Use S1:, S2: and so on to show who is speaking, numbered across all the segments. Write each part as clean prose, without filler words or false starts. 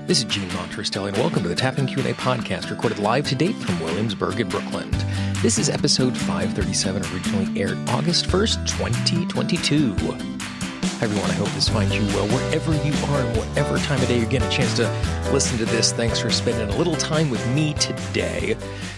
S1: This is Gene Montestelli, and welcome to the Tapping Q&A podcast, recorded live to date from Williamsburg in Brooklyn. This is episode 537, originally aired August 1st, 2022. Hi everyone, I hope this finds you well wherever you are and whatever time of day you're getting a chance to listen to this. Thanks for spending a little time with me today.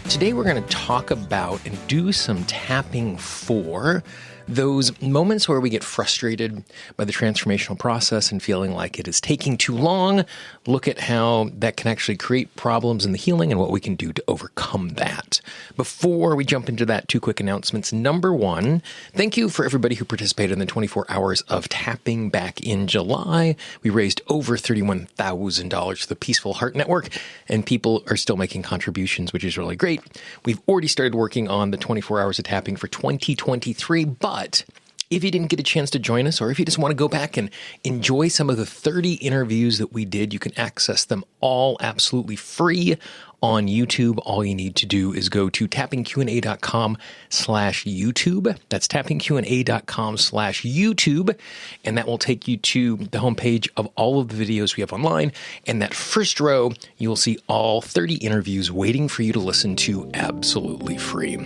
S1: Today we're going to talk about and do some tapping for those moments where we get frustrated by the transformational process and feeling like it is taking too long. Look at how that can actually create problems in the healing and what we can do to overcome that. Before we jump into that, two quick announcements. Number one, thank you for everybody who participated in the 24 hours of tapping back in July. We raised over $31,000 to the Peaceful Heart Network, and people are still making contributions, which is really great. We've already started working on the 24 hours of tapping for 2023, but if you didn't get a chance to join us, or if you just want to go back and enjoy some of the 30 interviews that we did, you can access them all absolutely free on YouTube. All you need to do is go to tappingqna.com/YouTube. That's tappingqna.com/YouTube. And that will take you to the homepage of all of the videos we have online. And that first row, you'll see all 30 interviews waiting for you to listen to absolutely free.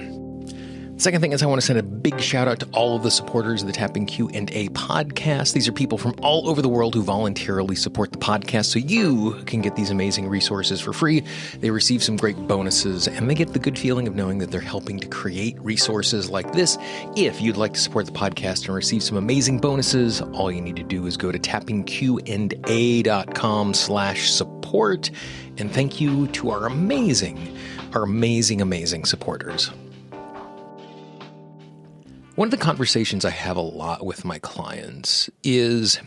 S1: Second thing is I want to send a big shout out to all of the supporters of the Tapping Q&A podcast. These are people from all over the world who voluntarily support the podcast so you can get these amazing resources for free. They receive some great bonuses and they get the good feeling of knowing that they're helping to create resources like this. If you'd like to support the podcast and receive some amazing bonuses, all you need to do is go to tappingqna.com/support. And thank you to our amazing supporters. One of the conversations I have a lot with my clients is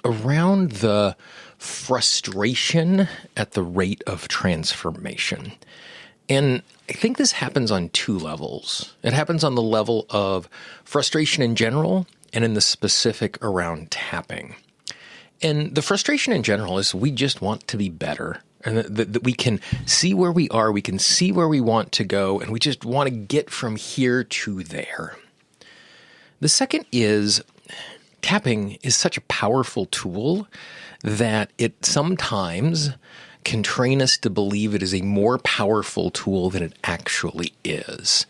S1: around the frustration at the rate of transformation. And I think this happens on two levels. It happens on the level of frustration in general and in the specific around tapping. And the frustration in general is we just want to be better. And that we can see where we are, we can see where we want to go, and we just want to get from here to there. The second is tapping is such a powerful tool that it sometimes can train us to believe it is a more powerful tool than it actually is.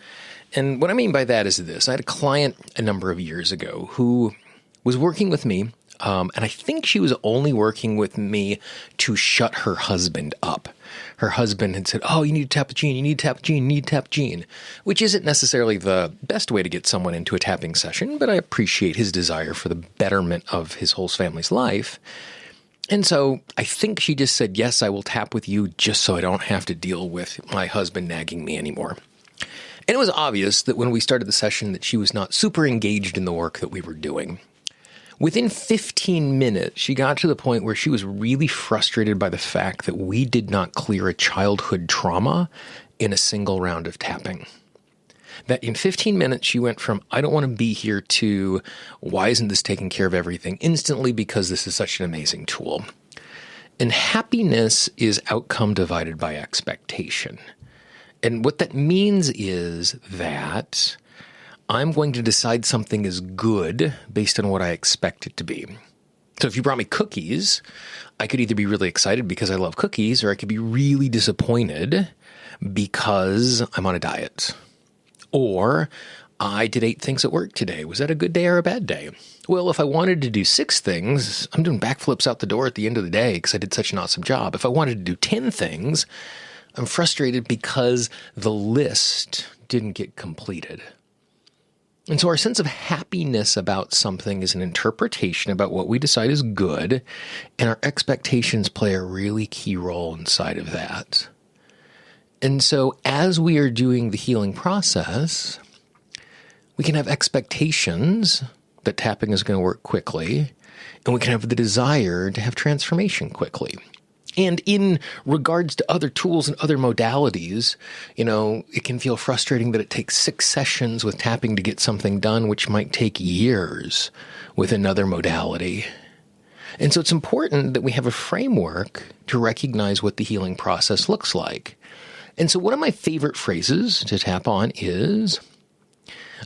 S1: And what I mean by that is this. I had a client a number of years ago who was working with me, and I think she was only working with me to shut her husband up. Her husband had said, "Oh, you need to tap Gene, you need to tap Gene, you need to tap Gene," which isn't necessarily the best way to get someone into a tapping session, but I appreciate his desire for the betterment of his whole family's life. And so I think she just said, "Yes, I will tap with you just so I don't have to deal with my husband nagging me anymore." And it was obvious that when we started the session that she was not super engaged in the work that we were doing. Within 15 minutes, she got to the point where she was really frustrated by the fact that we did not clear a childhood trauma in a single round of tapping. That in 15 minutes, she went from, "I don't want to be here," to, "Why isn't this taking care of everything?" instantly because this is such an amazing tool. And happiness is outcome divided by expectation. And what that means is that I'm going to decide something is good based on what I expect it to be. So if you brought me cookies, I could either be really excited because I love cookies, or I could be really disappointed because I'm on a diet. Or I did 8 things at work today. Was that a good day or a bad day? Well, if I wanted to do 6 things, I'm doing backflips out the door at the end of the day because I did such an awesome job. If I wanted to do 10 things, I'm frustrated because the list didn't get completed. And so our sense of happiness about something is an interpretation about what we decide is good, and our expectations play a really key role inside of that. And so as we are doing the healing process, we can have expectations that tapping is going to work quickly, and we can have the desire to have transformation quickly. And in regards to other tools and other modalities, it can feel frustrating that it takes 6 sessions with tapping to get something done, which might take years with another modality. And so it's important that we have a framework to recognize what the healing process looks like. And so one of my favorite phrases to tap on is,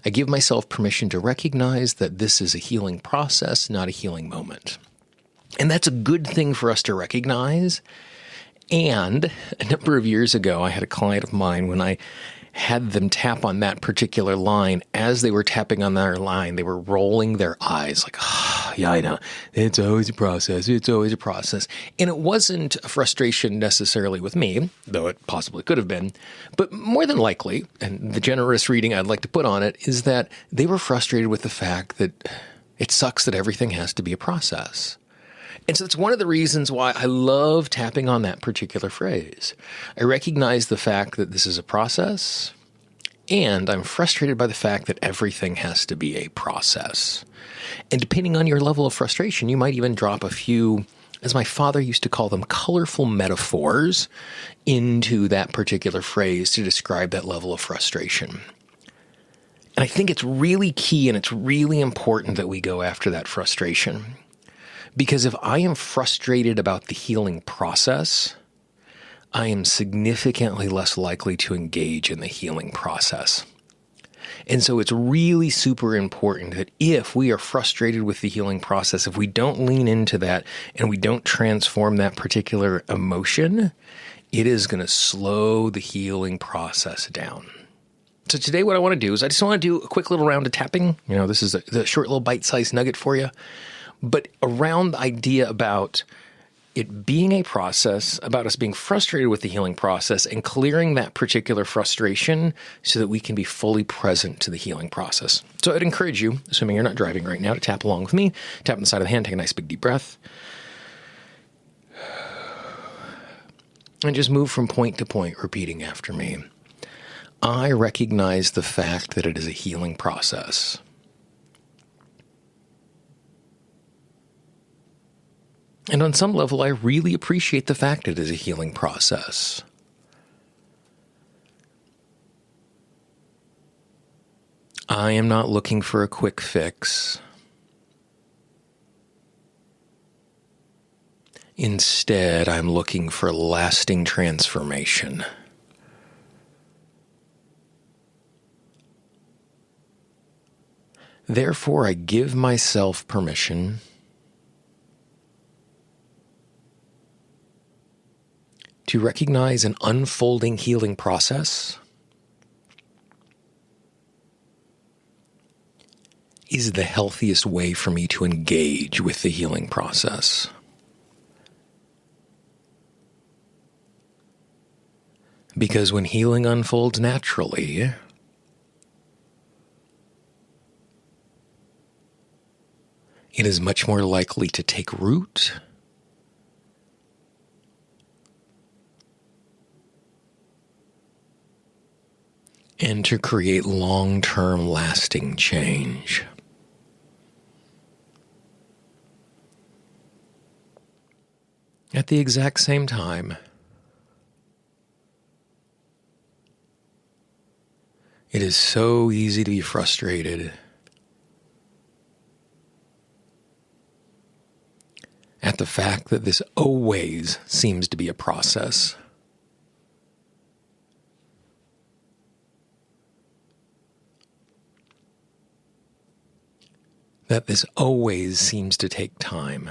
S1: I give myself permission to recognize that this is a healing process, not a healing moment. And that's a good thing for us to recognize And a number of years ago, I had a client of mine, when I had them tap on that particular line, as they were tapping on their line, they were rolling their eyes like, oh, yeah, I know. It's always a process. It's always a process. And it wasn't a frustration necessarily with me, though it possibly could have been. But more than likely, and the generous reading I'd like to put on it, is that they were frustrated with the fact that it sucks that everything has to be a process. And so it's one of the reasons why I love tapping on that particular phrase. I recognize the fact that this is a process, and I'm frustrated by the fact that everything has to be a process. And depending on your level of frustration, you might even drop a few, as my father used to call them, colorful metaphors into that particular phrase to describe that level of frustration. And I think it's really key and it's really important that we go after that frustration. Because if I am frustrated about the healing process, I am significantly less likely to engage in the healing process. And so it's really super important that if we are frustrated with the healing process, if we don't lean into that and we don't transform that particular emotion, it is going to slow the healing process down. So today what I want to do is I just want to do a quick little round of tapping. This is a short little bite-sized nugget for you. But around the idea about it being a process, about us being frustrated with the healing process and clearing that particular frustration so that we can be fully present to the healing process. So I'd encourage you, assuming you're not driving right now, to tap along with me. Tap on the side of the hand, take a nice big deep breath. And just move from point to point, repeating after me. I recognize the fact that it is a healing process. And on some level, I really appreciate the fact it is a healing process. I am not looking for a quick fix. Instead, I'm looking for lasting transformation. Therefore, I give myself permission to recognize an unfolding healing process is the healthiest way for me to engage with the healing process. Because when healing unfolds naturally, it is much more likely to take root and to create long-term lasting change. At the exact same time, it is so easy to be frustrated at the fact that this always seems to be a process. That this always seems to take time.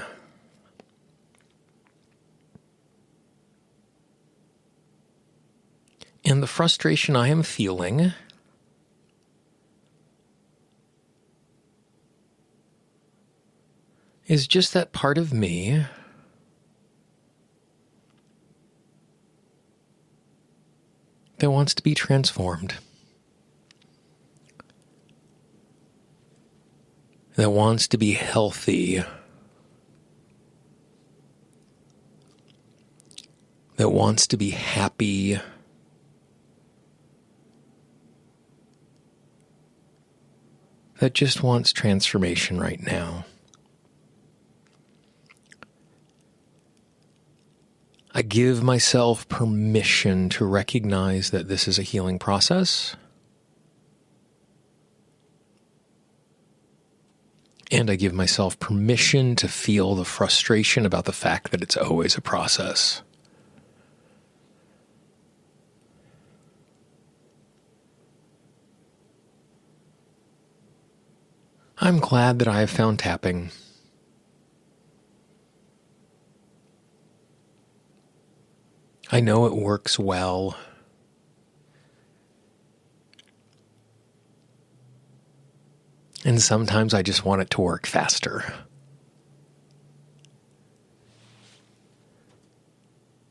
S1: And the frustration I am feeling is just that part of me that wants to be transformed. That wants to be healthy, that wants to be happy, that just wants transformation right now. I give myself permission to recognize that this is a healing process. And I give myself permission to feel the frustration about the fact that it's always a process. I'm glad that I have found tapping. I know it works well. And sometimes I just want it to work faster.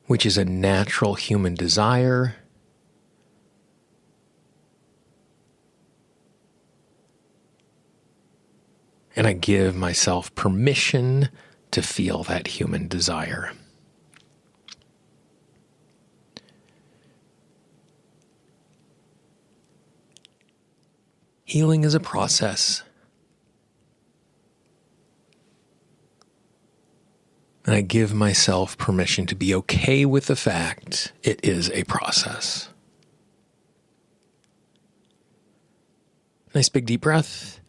S1: Which is a natural human desire. And I give myself permission to feel that human desire. Healing is a process. And I give myself permission to be okay with the fact it is a process. Nice big deep breath.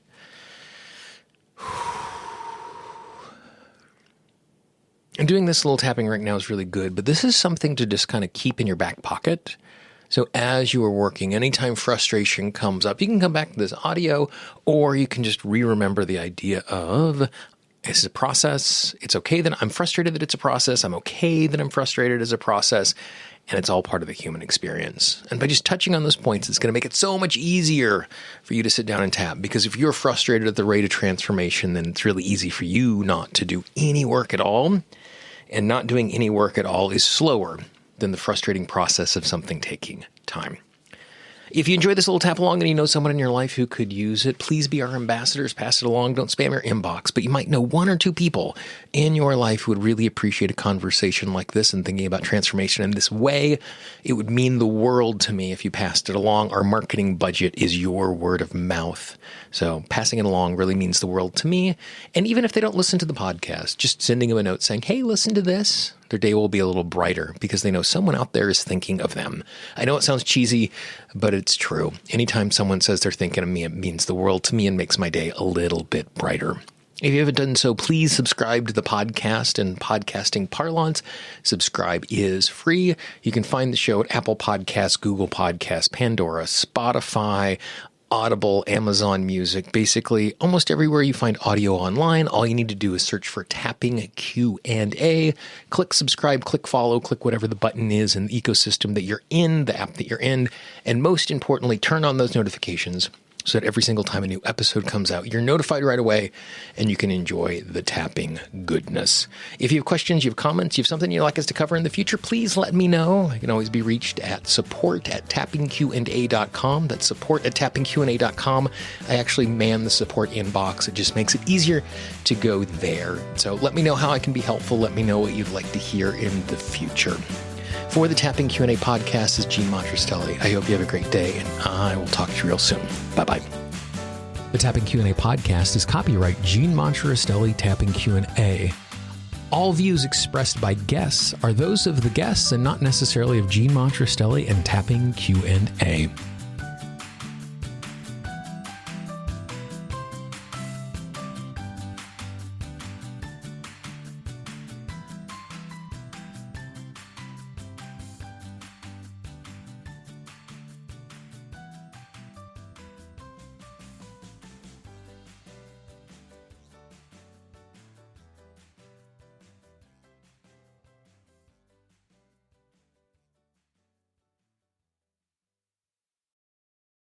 S1: And doing this little tapping right now is really good, but this is something to just kind of keep in your back pocket. So as you are working, anytime frustration comes up, you can come back to this audio, or you can just re-remember the idea of, this is a process. It's okay that I'm frustrated that it's a process. I'm okay that I'm frustrated as a process. And it's all part of the human experience. And by just touching on those points, it's going to make it so much easier for you to sit down and tap. Because if you're frustrated at the rate of transformation, then it's really easy for you not to do any work at all. And not doing any work at all is slower than the frustrating process of something taking time. If you enjoyed this little tap along and you know someone in your life who could use it, please be our ambassadors. Pass it along. Don't spam your inbox. But you might know one or two people in your life who would really appreciate a conversation like this and thinking about transformation in this way. It would mean the world to me if you passed it along. Our marketing budget is your word of mouth. So passing it along really means the world to me. And even if they don't listen to the podcast, just sending them a note saying, hey, listen to this. Their day will be a little brighter because they know someone out there is thinking of them. I know it sounds cheesy, but it's true. Anytime someone says they're thinking of me, it means the world to me and makes my day a little bit brighter. If you haven't done so, please subscribe to the podcast in podcasting parlance. Subscribe is free. You can find the show at Apple Podcasts, Google Podcasts, Pandora, Spotify, Audible, Amazon Music, basically almost everywhere you find audio online. All you need to do is search for Tapping Q&A. Click subscribe, click follow, click whatever the button is in the ecosystem that you're in, the app that you're in. And most importantly, turn on those notifications so that every single time a new episode comes out, you're notified right away and you can enjoy the tapping goodness. If you have questions, you have comments, you have something you'd like us to cover in the future, please let me know. I can always be reached at support@tappingqna.com. That's support@tappingqna.com. I actually man the support inbox. It just makes it easier to go there. So let me know how I can be helpful. Let me know what you'd like to hear in the future. For the Tapping Q&A podcast, this is Gene Montrastelli. I hope you have a great day, and I will talk to you real soon. Bye-bye. The Tapping Q&A podcast is copyright Gene Montrastelli Tapping Q&A. All views expressed by guests are those of the guests and not necessarily of Gene Montrastelli and Tapping Q&A.